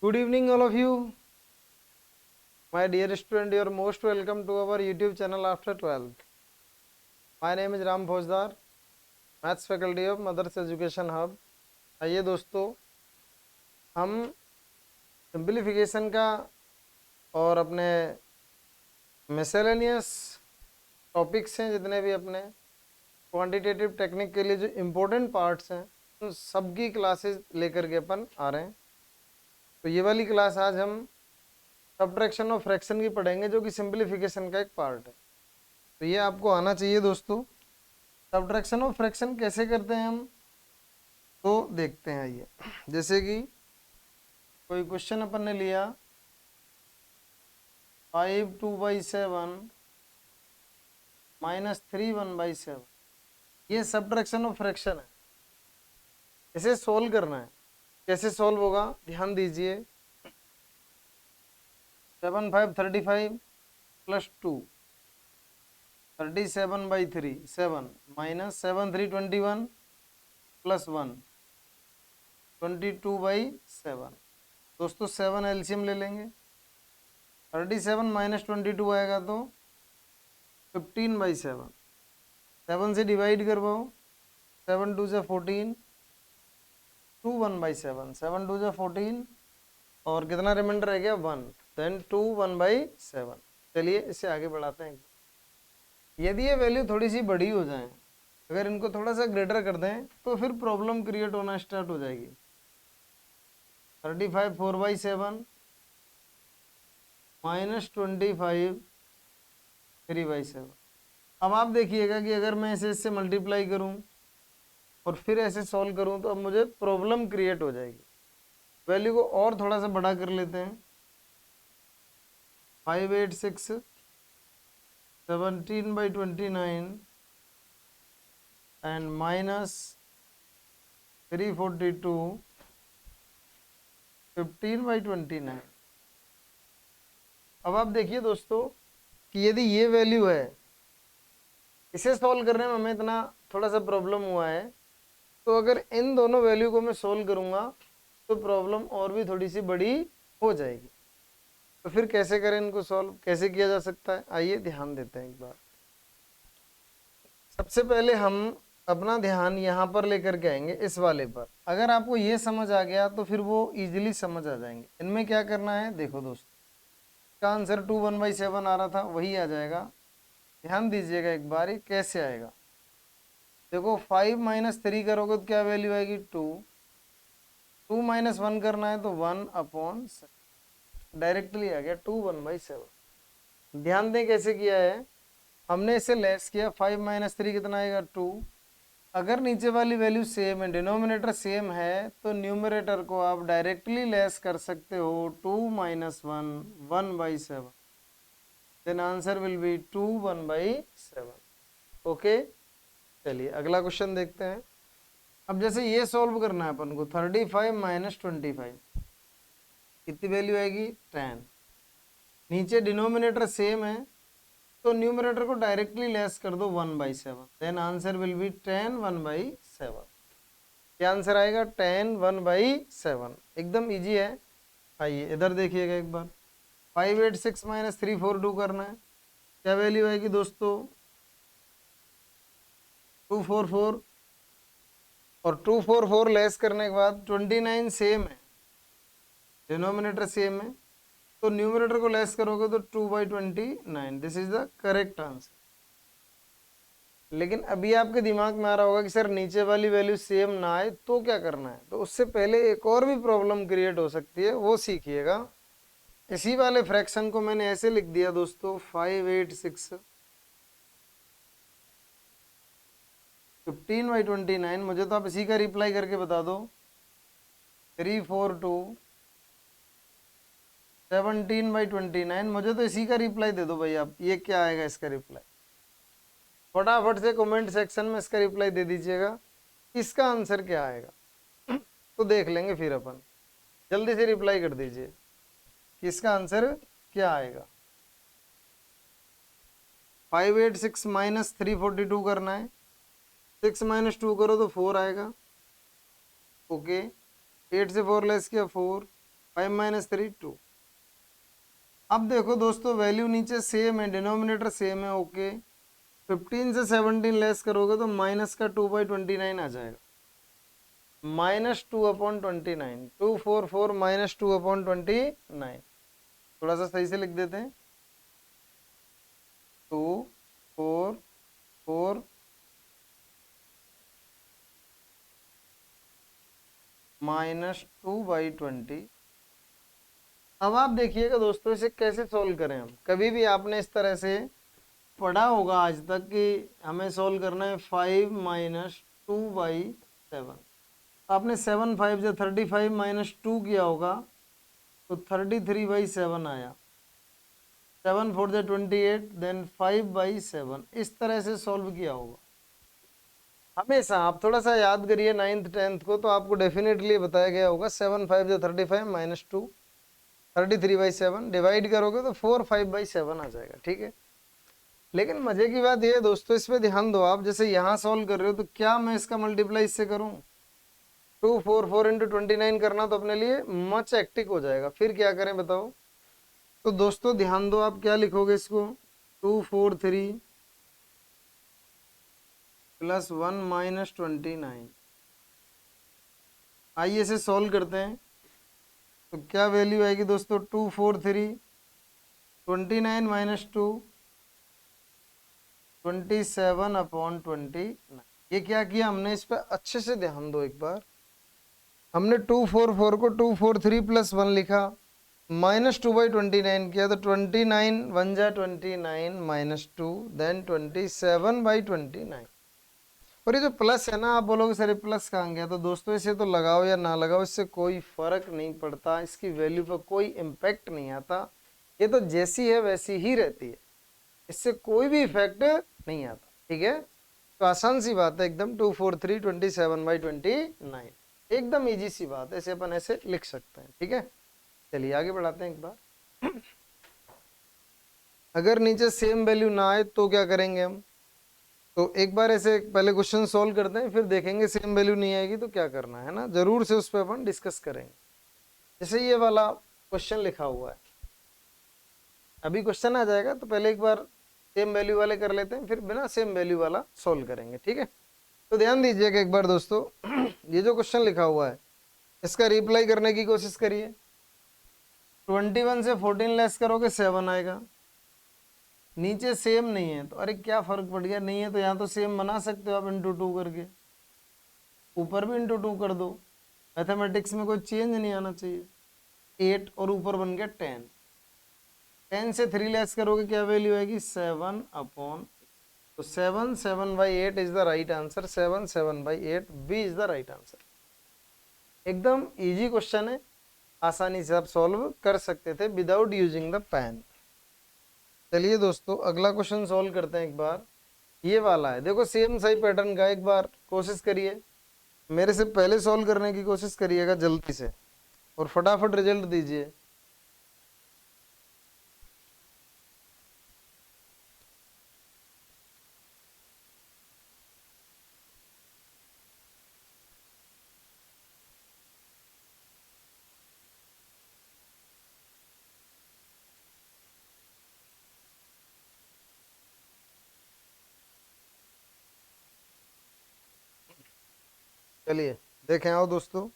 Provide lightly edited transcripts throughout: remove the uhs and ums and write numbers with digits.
Good evening, all of you. My dear student, you are most welcome to our YouTube channel after 12th. My name is Ram Bhojdar, Maths faculty of Mother's Education Hub. आइए दोस्तों, हम simplification का और अपने miscellaneous topics हैं जितने भी अपने क्वांटिटेटिव टेक्निक के लिए जो इम्पोर्टेंट पार्ट्स हैं उन सबकी क्लासेस लेकर के अपन आ रहे हैं। तो ये वाली क्लास आज हम सब्ट्रैक्शन और फ्रैक्शन की पढ़ेंगे जो कि सिंप्लीफिकेशन का एक पार्ट है। तो ये आपको आना चाहिए दोस्तों। सब्ट्रैक्शन और फ्रैक्शन कैसे करते हैं हम, तो देखते हैं। ये जैसे कि कोई क्वेश्चन अपन ने लिया 5 2/7 -3 1/7, ये सब्ट्रैक्शन और फ्रैक्शन है। इसे सोल्व करना है। कैसे सोल्व होगा, ध्यान दीजिए। 7 5 35 + 2 37/3 7 -7 3 21 + 1 22/7। दोस्तों 7 एलसीएम ले लेंगे। 37 - 22 आएगा तो 15/7। 7 से डिवाइड करवाओ, 7 2 = 14, 2 1/7, 7 2 = 14 और कितना रिमाइंडर रह गया 1, देन 2 1/7। चलिए इसे आगे बढ़ाते हैं। यदि ये वैल्यू थोड़ी सी बड़ी हो जाए, अगर इनको थोड़ा सा ग्रेटर कर दें तो फिर प्रॉब्लम क्रिएट होना स्टार्ट हो जाएगी। 35 4/7 -25 3/7। अब आप देखिएगा कि अगर मैं इसे इससे मल्टीप्लाई करूं और फिर ऐसे सॉल्व करूं तो अब मुझे प्रॉब्लम क्रिएट हो जाएगी। वैल्यू को और थोड़ा सा बड़ा कर लेते हैं। 5 8 6 17/29 एंड -342 15/29। अब आप देखिए दोस्तों कि यदि ये वैल्यू है, इसे सॉल्व करने में हमें इतना थोड़ा सा प्रॉब्लम हुआ है, तो अगर इन दोनों वैल्यू को मैं सोल्व करूंगा तो प्रॉब्लम और भी थोड़ी सी बड़ी हो जाएगी। तो फिर कैसे करें इनको सॉल्व, कैसे किया जा सकता है, आइए ध्यान देते हैं एक बार। सबसे पहले हम अपना ध्यान यहाँ पर लेकर के आएंगे, इस वाले पर। अगर आपको ये समझ आ गया तो फिर वो इजीली समझ आ जाएंगे। इनमें क्या करना है, देखो दोस्तों, इसका आंसर 2 1/7 आ रहा था, वही आ जाएगा। ध्यान दीजिएगा एक बार, ये कैसे आएगा। देखो 5 - 3 करोगे तो क्या वैल्यू आएगी 2, 2 - 1 करना है तो 1/7, डायरेक्टली आ गया 2 1/7। ध्यान दें कैसे किया है, हमने इसे लेस किया। 5 - 3 कितना आएगा 2। अगर नीचे वाली वैल्यू सेम है, डिनोमिनेटर सेम है, तो न्यूमरेटर को आप डायरेक्टली लेस कर सकते हो। 2 - 1 1/7, then answer will be 2 1/7। Okay, चलिए अगला क्वेश्चन देखते हैं। अब जैसे ये सॉल्व करना है अपन को, 35 - 25 कितनी वैल्यू आएगी 10। नीचे डिनोमिनेटर सेम है तो न्यूमरेटर को डायरेक्टली लेस कर दो 1/7, देन आंसर विल बी 10 1/7। क्या आंसर आएगा 10 1/7। एकदम इजी है। आइए इधर देखिएगा एक बार। 5 8 6 -342 करना है, क्या वैल्यू आएगी दोस्तों 244, और 244 लेस करने के बाद 29 सेम है, डिनोमिनेटर सेम है, तो न्यूमरेटर को लेस करोगे तो 2/29। This is the correct answer. लेकिन अभी आपके दिमाग में आ रहा होगा कि सर नीचे वाली वैल्यू सेम ना आए तो क्या करना है। तो उससे पहले एक और भी प्रॉब्लम क्रिएट हो सकती है, वो सीखिएगा। इसी वाले फ्रैक्शन को मैंने ऐसे लिख दिया दोस्तों, 5 8 6 15/29। मुझे तो आप इसी का रिप्लाई करके बता दो। 342 17/29, मुझे तो इसी का रिप्लाई दे दो भाई आप। ये क्या आएगा इसका रिप्लाई, फटाफट से कमेंट सेक्शन में इसका रिप्लाई दे दीजिएगा। इसका आंसर क्या आएगा तो देख लेंगे फिर अपन। जल्दी से रिप्लाई कर दीजिए कि इसका आंसर क्या आएगा। 5 8 6 -342 करना है। 6 - 2 करो तो 4 आएगा। ओके, 8 से 4 लेस किया 4, 5 - 3 2। अब देखो दोस्तों वैल्यू नीचे सेम है, डिनोमिनेटर सेम है, ओके। 15 से 17 लेस करोगे तो माइनस का 2/29 आ जाएगा, -2/29, 244 -2/29। थोड़ा सा सही से लिख देते हैं, 244 -2/20। अब आप देखिएगा दोस्तों इसे कैसे सॉल्व करें हम। कभी भी आपने इस तरह से पढ़ा होगा आज तक कि हमें सॉल्व करना है 5 - 2/7। आपने 7 5 जो 35 - 2 किया होगा तो 33/7 आया। 7 4 जो 28, देन 5/7, इस तरह से सॉल्व किया होगा। हमेशा आप थोड़ा सा याद करिए 9th 10th को, तो आपको डेफिनेटली बताया गया होगा 7 5 जो 35 - 2, 33/7 डिवाइड करोगे तो 4 5/7 आ जाएगा, ठीक है। लेकिन मजे की बात यह है दोस्तों, इस पे ध्यान दो आप, जैसे यहाँ सॉल्व कर रहे हो तो क्या मैं इसका मल्टीप्लाई इससे करूँ? 244 × 29 करना तो अपने लिए मच एक्टिक हो जाएगा, फिर क्या करें बताओ। तो दोस्तों ध्यान दो, आप क्या लिखोगे इसको, 243 + 1 - 29। आइए इसे सॉल्व करते हैं। तो क्या वैल्यू आएगी दोस्तों, 243 29 - 2 27/29। ये क्या किया हमने, इस पर अच्छे से ध्यान दो एक बार। हमने 244 को 243 + 1 लिखा, -2/29 किया, तो 29 1 जा 29 - 2, देन 27/29। और ये जो प्लस है ना, आप बोलोगे सर प्लस कहाँ गया, तो दोस्तों इसे तो लगाओ या ना लगाओ इससे कोई फर्क नहीं पड़ता, इसकी वैल्यू पर कोई इम्पैक्ट नहीं आता। ये तो जैसी है वैसी ही रहती है, इससे कोई भी इफेक्ट नहीं आता, ठीक है। तो आसान सी बात है एकदम, 243 27/29, एकदम इजी सी बात है, ऐसे अपन ऐसे लिख सकते हैं, ठीक है। चलिए आगे बढ़ाते हैं एक बार। अगर नीचे सेम वैल्यू ना आए तो क्या करेंगे हम, तो एक बार ऐसे पहले क्वेश्चन सॉल्व करते हैं, फिर देखेंगे सेम वैल्यू नहीं आएगी तो क्या करना है ना, जरूर से उस पर अपन डिस्कस करेंगे। जैसे ये वाला क्वेश्चन लिखा हुआ है, अभी क्वेश्चन आ जाएगा तो पहले एक बार सेम वैल्यू वाले कर लेते हैं, फिर बिना सेम वैल्यू वाला सॉल्व करेंगे, ठीक है। तो ध्यान दीजिएगा एक बार दोस्तों, ये जो क्वेश्चन लिखा हुआ है इसका रिप्लाई करने की कोशिश करिए। 21 से 14 लेस करोगे 7 आएगा, नीचे सेम नहीं है तो अरे क्या फर्क पड़ गया, नहीं है तो यहाँ तो सेम बना सकते हो आप × 2 करके, ऊपर भी × 2 कर दो, मैथमेटिक्स में कोई चेंज नहीं आना चाहिए। 8 और ऊपर बन गया 10, 10 से 3 लेस करोगे क्या वैल्यू आएगी, 7/, तो 7 7/8 is the right answer, 7 7/8 B is the right answer. एकदम इजी क्वेश्चन है, आसानी से आप सॉल्व कर सकते थे विदाउट यूजिंग द पेन। चलिए दोस्तों अगला क्वेश्चन सॉल्व करते हैं एक बार, ये वाला है, देखो सेम सही पैटर्न का, एक बार कोशिश करिए मेरे से पहले सॉल्व करने की कोशिश करिएगा जल्दी से, और फटाफट रिजल्ट दीजिए। चलिए देखें, आओ दोस्तों,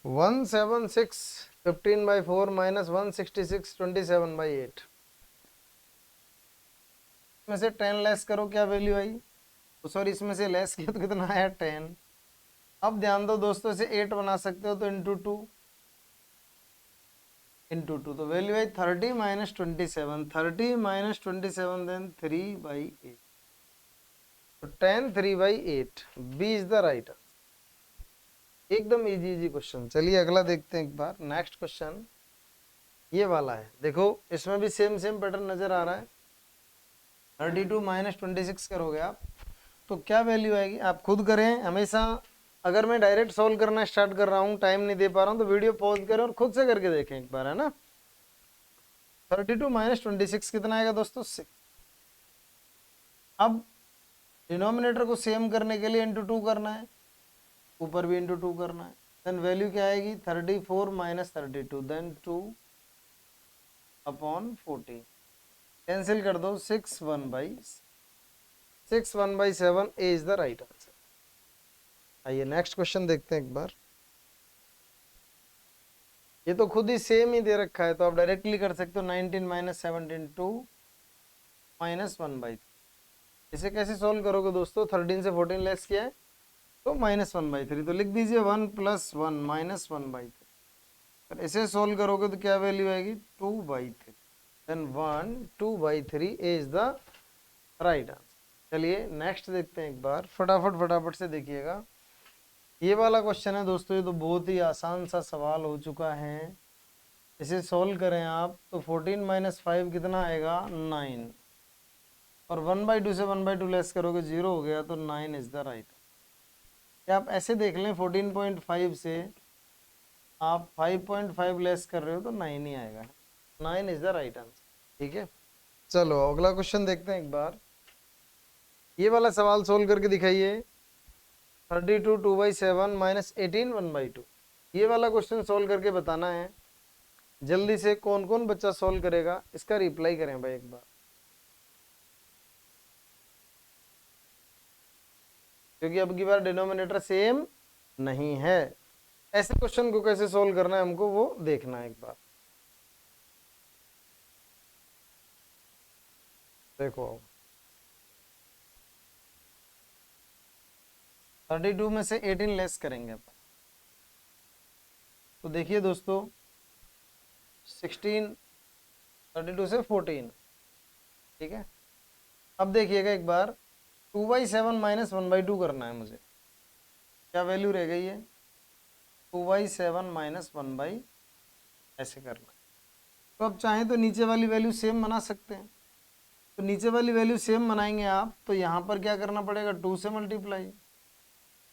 176 15/4 -166 27/8 में से 10 लेस करो क्या वैल्यू आई, तो सॉरी इसमें से लेस किया तो कितना आया 10। अब ध्यान दो दोस्तों, इसे 8 बना सकते हो तो × 2 तो वैल्यू आई 30 - 27, 30 - 27 देन 3/8, तो 10 3/8 B is the right answer. एकदम इजी इजी क्वेश्चन। चलिए अगला देखते हैं एक बार, नेक्स्ट क्वेश्चन ये वाला है, देखो इसमें भी सेम सेम पैटर्न नजर आ रहा है। 32 - 26 करोगे आप तो क्या वैल्यू आएगी, आप खुद करें। हमेशा अगर मैं डायरेक्ट सॉल्व करना स्टार्ट कर रहा हूँ, टाइम नहीं दे पा रहा हूँ, तो वीडियो पॉज करें और खुद से करके देखें एक बार, है ना। 32 - 26 कितना आएगा दोस्तों, 6। अब डिनोमिनेटर को सेम करने के लिए × 2 करना है, ऊपर भी × 2 करना है, देन वैल्यू क्या आएगी 34 माइनस 32 देन 2 अपॉन 14। कैंसिल कर दो 6 1/7 इज द राइट आंसर। आइए नेक्स्ट क्वेश्चन देखते हैं एक बार। ये तो खुद ही सेम ही दे रखा है तो आप डायरेक्टली कर सकते हो 19 माइनस 17 2 माइनस 1/3। इसे कैसे सॉल्व करोगे दोस्तों, 13 से 14 लेस किया है तो -1/3 तो लिख दीजिए 1 + 1 -1/3। पर इसे सॉल्व करोगे तो क्या वैल्यू आएगी 2/3 then 1 2/3 is the right answer. चलिए नेक्स्ट देखते हैं एक बार, फटाफट से देखिएगा। ये वाला क्वेश्चन है दोस्तों, ये तो बहुत ही आसान सा सवाल हो चुका है। इसे सॉल्व करें आप तो 14 - 5 कितना आएगा 9 और 1/2 से 1/2 लेस करोगे 0 हो गया तो 9 इज द राइट। क्या आप ऐसे देख लें 14.5 से आप 5.5 लेस कर रहे हो तो 9 ही आएगा, 9 इज द राइट आंसर। ठीक है, चलो अगला क्वेश्चन देखते हैं एक बार। ये वाला सवाल सोल्व करके दिखाइए। 32 2/7 -18 1/2। ये वाला क्वेश्चन सोल्व करके बताना है। जल्दी से कौन कौन बच्चा सोल्व करेगा इसका रिप्लाई करें भाई एक बार, क्योंकि अब की बार डिनोमिनेटर सेम नहीं है। ऐसे क्वेश्चन को कैसे सोल्व करना है हमको वो देखना है एक बार। देखो 32 में से 18 लेस करेंगे अपन, तो देखिए दोस्तों 16 32 से 14। ठीक है, अब देखिएगा एक बार 2/7 -1/2 करना है मुझे। क्या वैल्यू रह गई है 2/7 -1 ऐसे करना है। तो अब चाहें तो नीचे वाली वैल्यू सेम बना सकते हैं, तो नीचे वाली वैल्यू सेम बनाएंगे आप तो यहाँ पर क्या करना पड़ेगा 2 से मल्टीप्लाई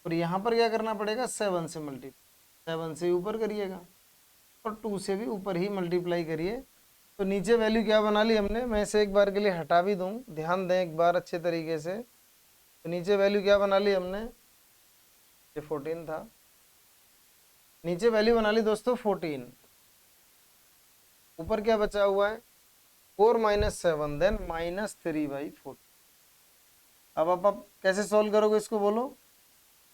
और यहाँ पर क्या करना पड़ेगा 7 से मल्टीप्लाई। 7 से ऊपर करिएगा और 2 से भी ऊपर ही मल्टीप्लाई करिए। तो नीचे वैल्यू क्या बना ली हमने, मैं इसे एक बार के लिए हटा भी दूं, ध्यान दें एक बार अच्छे तरीके से। तो नीचे वैल्यू क्या बना ली हमने, ये 14 था, नीचे वैल्यू बना ली दोस्तों 14। ऊपर क्या बचा हुआ है 4 - 7 देन -3/4। अब आप कैसे सॉल्व करोगे इसको बोलो,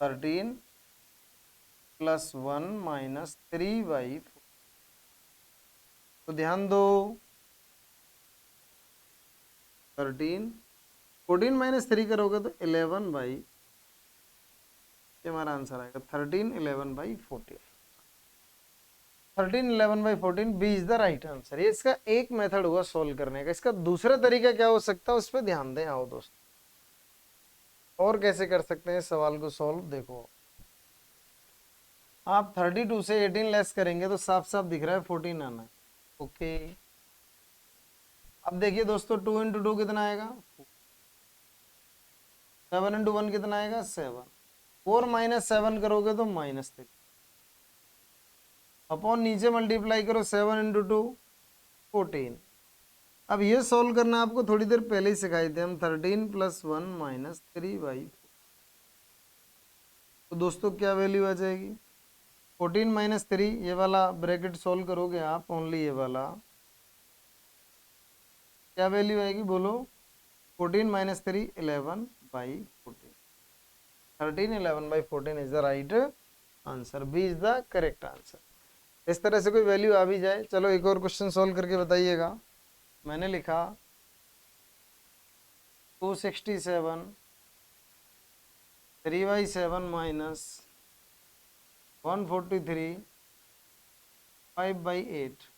13 + 1 - 3/4। तो ध्यान दो 13 14 - 3 करोगे तो 11/, ये हमारा आंसर आएगा 13 11/14। 13 11/14 B is the right answer. ये इसका एक मेथड हुआ सॉल्व करने का। इसका दूसरा तरीका क्या हो सकता है उस पर ध्यान दें। आओ दोस्तों और कैसे कर सकते हैं सवाल को सॉल्व, देखो आप 32 से 18 लेस करेंगे तो साफ साफ दिख रहा है 14 आना है। ओके, अब देखिए दोस्तों 2 × 2 कितना आएगा 7 × 1 कितना आएगा 7। 4 - 7 करोगे तो -3 अपॉन नीचे मल्टीप्लाई करो 7 × 2 14। अब ये सॉल्व करना आपको थोड़ी देर पहले ही सिखाए थे हम, 13 + 1 - 3/4। तो दोस्तों क्या वैल्यू आ जाएगी 14 - 3, ये वाला ब्रैकेट सॉल्व करोगे आप ओनली ये वाला, क्या वैल्यू आएगी बोलो 14 - 3 11/14। 13 11/14 is the right answer, B is the correct answer. इस तरह से कोई वैल्यू आ भी जाए। चलो एक और क्वेश्चन सॉल्व करके बताइएगा। मैंने लिखा 267 3/7 - 143 5/8।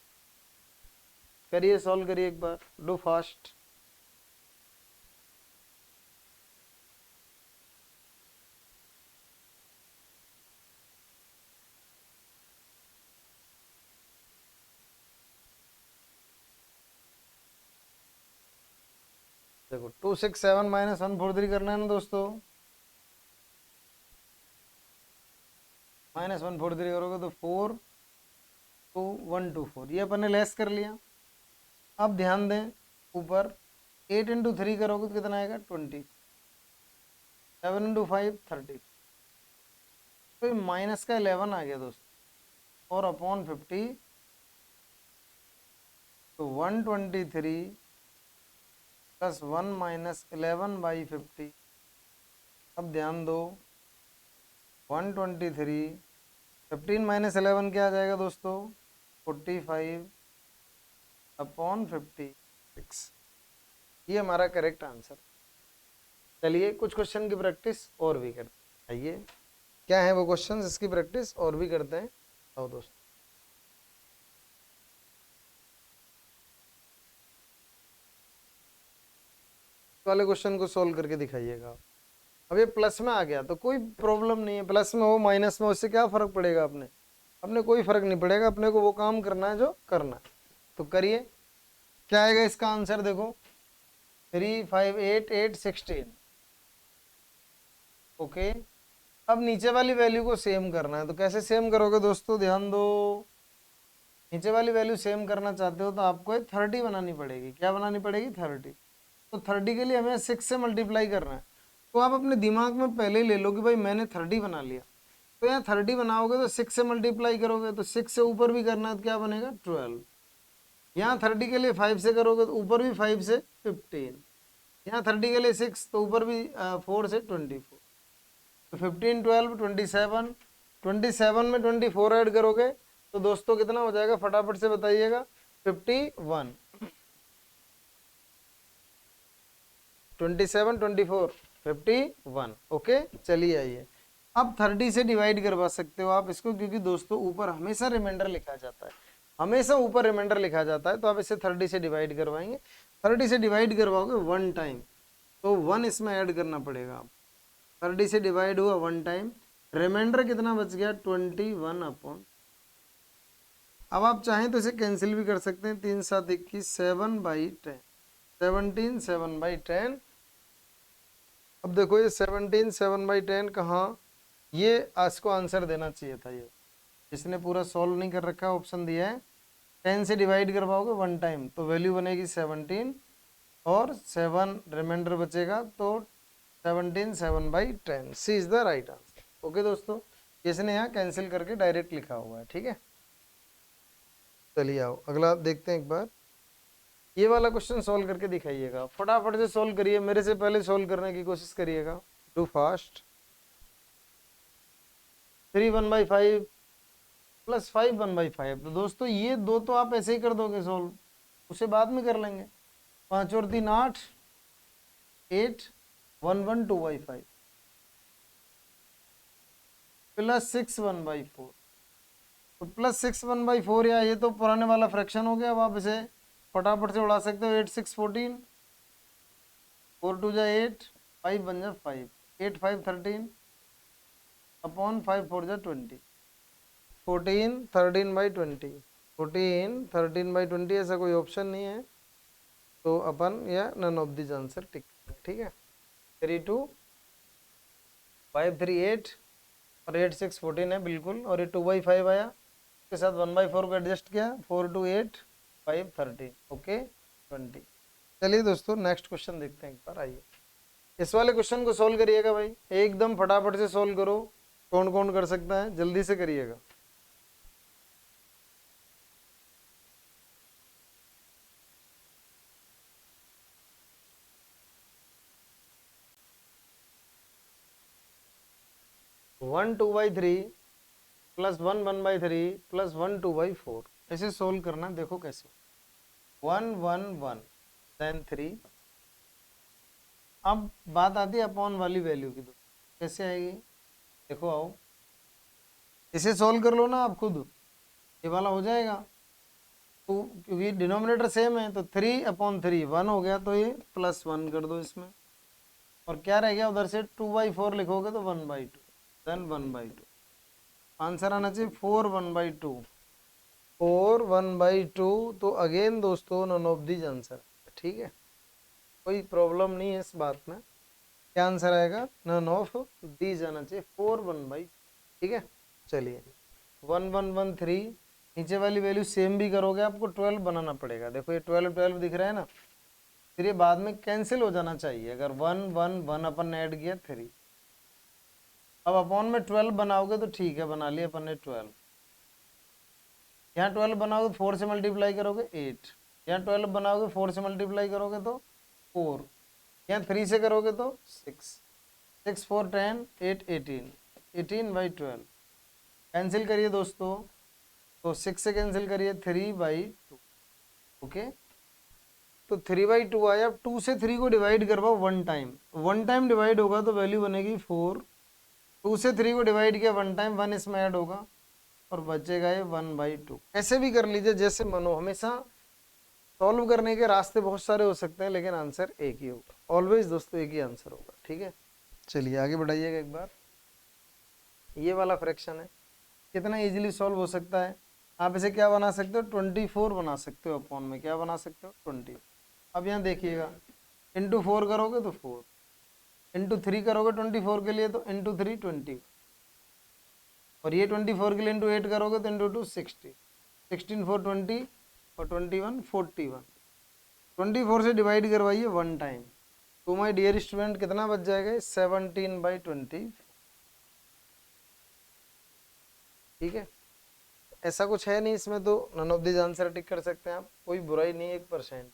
करिए सॉल्व करिए एक बार, डू फास्ट। देखो 267 - 143 करना है ना दोस्तों, -143 करोगे तो 4 2 1 2 4, ये अपन ने लेस कर लिया। अब ध्यान दें ऊपर 8 × 3 करोगे तो कितना आएगा 20, 7 × 5 30, तो माइनस का 11 आ गया दोस्तों, और अपॉन 50, तो 123 प्लस 1 माइनस 11/50। अब ध्यान दो, 123, 15 माइनस 11 क्या आ जाएगा दोस्तों, 45 अपॉन 56। ये हमारा करेक्ट आंसर। चलिए कुछ क्वेश्चन की प्रैक्टिस और भी करते हैं। आइए, क्या है वो क्वेश्चन, इसकी प्रैक्टिस और भी करते हैं। आओ दोस्तों, वाले क्वेश्चन को सोल्व करके दिखाइएगा। अब ये प्लस में आ गया तो कोई प्रॉब्लम नहीं है, प्लस में हो माइनस में, उससे क्या फर्क पड़ेगा अपने अपने कोई फर्क नहीं पड़ेगा, अपने को वो काम करना है जो करना है। तो करिए, क्या आएगा इसका आंसर, देखो 3 5 8 8 16। ओके, अब नीचे वाली वैल्यू को सेम करना है, तो कैसे सेम करोगे दोस्तों, ध्यान दो। नीचे वाली वैल्यू सेम करना चाहते हो तो आपको 30 बनानी पड़ेगी। क्या बनानी पड़ेगी, 30। तो 30 के लिए हमें 6 से मल्टीप्लाई करना है। तो आप अपने दिमाग में पहले ही ले लो कि भाई मैंने 30 बना लिया। तो यहाँ 30 बनाओगे तो 6 से मल्टीप्लाई करोगे, तो 6 से ऊपर भी करना है तो क्या बनेगा, 12। यहाँ 30 के लिए 5 से करोगे तो ऊपर भी 5 से 15। यहाँ 30 के लिए 6 तो ऊपर भी 4 से 24। तो 15 12 27, 27 में 24 ऐड करोगे तो दोस्तों कितना हो जाएगा, फटाफट से बताइएगा, 51। 27 24 51। ओके, चलिए आइए, अब 30 से डिवाइड करवा सकते हो आप इसको, क्योंकि दोस्तों ऊपर हमेशा रिमाइंडर लिखा जाता है, हमेशा ऊपर रिमाइंडर लिखा जाता है। तो आप इसे 30 से डिवाइड करवाएंगे, 30 से डिवाइड करवाओगे 1 टाइम, तो 1 इसमें ऐड करना पड़ेगा। आप 30 से डिवाइड हुआ 1 टाइम, रिमाइंडर कितना बच गया, 21 अपॉन। अब आप चाहें तो इसे कैंसिल भी कर सकते हैं, 3 7 21, 7/10, 17 7/10। अब देखो ये 17 7/10 कहाँ, ये इसको आंसर देना चाहिए था। ये इसने पूरा सॉल्व नहीं कर रखा, ऑप्शन दिया है 10 से डिवाइड करवाओगे 1 टाइम तो वैल्यू बनेगी 17, और 7 रिमाइंडर बचेगा, तो 17 7/10, C is the right answer. Okay दोस्तों, इसने यहाँ कैंसिल करके डायरेक्ट लिखा हुआ है, ठीक है। चलिए आओ अगला देखते हैं एक बार, ये वाला क्वेश्चन सोल्व करके दिखाइएगा, फटाफट से सोल्व करिए, मेरे से पहले सोल्व करने की कोशिश करिएगा, डू फास्ट। 3 1/5 प्लस 5 1/5, तो दोस्तों ये दो तो आप ऐसे ही कर दोगे सोल्व, उसे बाद में कर लेंगे। 5 और 3 8, 8 1 1 2/5 प्लस 6 1/4, तो प्लस 6 1/4, या ये तो पुराने वाला फ्रैक्शन हो गया। अब आप इसे फटाफट से उड़ा सकते हो, 8 6 14, 4 2 जा 8, 5 1 जा 5, 8 5 13 अपॉन 5 4 जा 20, 14 13/20, 14 13/20, ऐसा कोई ऑप्शन नहीं है, तो अपन या none of this answer tick, ठीक है। 3 2 5 3 8 और 8 6 14 है बिल्कुल, और ये 2/5 आया, उसके साथ 1/4 को एडजस्ट किया, 4 2 8 5 13, ओके 20। चलिए दोस्तों नेक्स्ट क्वेश्चन देखते हैं एक बार, आइए इस वाले क्वेश्चन को सोल्व करिएगा भाई, एकदम फटाफट से सोल्व करो, कौन कौन कर सकता है जल्दी से करिएगा। वन 2/3 प्लस 1 1/3 प्लस 1 2/4, ऐसे सोल्व करना, देखो कैसे, 1 1 1 देन 3। अब बात आती है अपॉन वाली वैल्यू की, तो कैसे आएगी, देखो आओ, इसे सोल्व कर लो ना आप खुद, ये वाला हो जाएगा। तो क्योंकि डिनोमिनेटर सेम है तो 3/3 1 हो गया, तो ये +1 कर दो इसमें, और क्या रह गया उधर से, 2/4 लिखोगे तो 1/2, देन 1/2, आंसर आना चाहिए 4 1/2, 4 1/2। तो अगेन दोस्तों नन ऑफ दीज आंसर, ठीक है, कोई प्रॉब्लम नहीं है इस बात में, क्या आंसर आएगा, नन ऑफ दीज आना चाहिए, 4 1/2, ठीक है। चलिए 1 1 1 3, नीचे वाली वैल्यू सेम भी करोगे आपको 12 बनाना पड़ेगा, देखो ये 12 12 दिख रहा है ना, फिर ये बाद में कैंसिल हो जाना चाहिए, अगर 1 1 1 अपन ने ऐड किया 3। अब अपॉन में 12 बनाओगे तो ठीक है, बना लिया अपन ने 12। यहाँ 12 बनाओगे 4 से मल्टीप्लाई करोगे 8, यहाँ 12 बनाओगे 4 से मल्टीप्लाई करोगे तो 4, यहाँ 3 से करोगे तो 6, 6 4 10 8 18, 18/12। कैंसिल करिए दोस्तों, तो 6 से कैंसिल करिए 3/2। ओके, तो 3/2 आया। अब 2 से 3 को डिवाइड करवाओ वन टाइम डिवाइड होगा तो वैल्यू बनेगी 4। 2 से 3 को डिवाइड किया वन टाइम, 1 इसमें ऐड होगा और बचेगा ये 1/2। ऐसे भी कर लीजिए जैसे मनो, हमेशा सॉल्व करने के रास्ते बहुत सारे हो सकते हैं लेकिन आंसर एक ही होगा, ऑलवेज दोस्तों एक ही आंसर होगा। ठीक है, चलिए आगे बढ़ाइएगा एक बार। ये वाला फ्रैक्शन है, कितना इजीली सॉल्व हो सकता है। आप इसे क्या बना सकते हो, 24 बना सकते हो अपॉन में, क्या बना सकते हो 20। अब यहाँ देखिएगा, इंटू 4 करोगे तो 4, इंटू 3 करोगे 24 के लिए तो इंटू 3 20, और ये 24 के लिए इंटू 8 करोगे तो इंटू 2 60, 16 4 20 और 21 41। 24 से डिवाइड करवाइए वन टाइम, तो माय डियर स्टूडेंट कितना बच जाएगा 17/20। ठीक है, ऐसा कुछ है नहीं इसमें, तो none of this answer tick कर सकते हैं आप, कोई बुराई नहीं है 1%।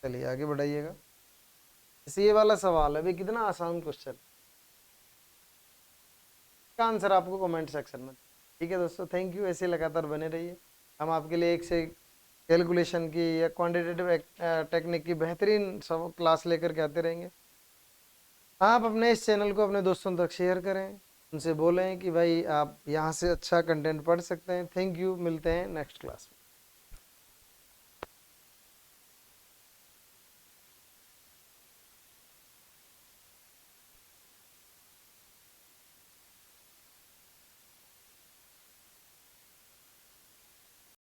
चलिए आगे बढ़ाइएगा। जैसे ये वाला सवाल है, भाई कितना आसान क्वेश्चन, का आंसर आपको कमेंट सेक्शन में। ठीक है दोस्तों, थैंक यू, ऐसे लगातार बने रहिए। हम आपके लिए एक से कैलकुलेशन की या क्वांटिटेटिव टेक्निक की बेहतरीन सब क्लास लेकर के आते रहेंगे। आप अपने इस चैनल को अपने दोस्तों तक शेयर करें, उनसे बोलें कि भाई आप यहाँ से अच्छा कंटेंट पढ़ सकते हैं। थैंक यू, मिलते हैं नेक्स्ट क्लास में।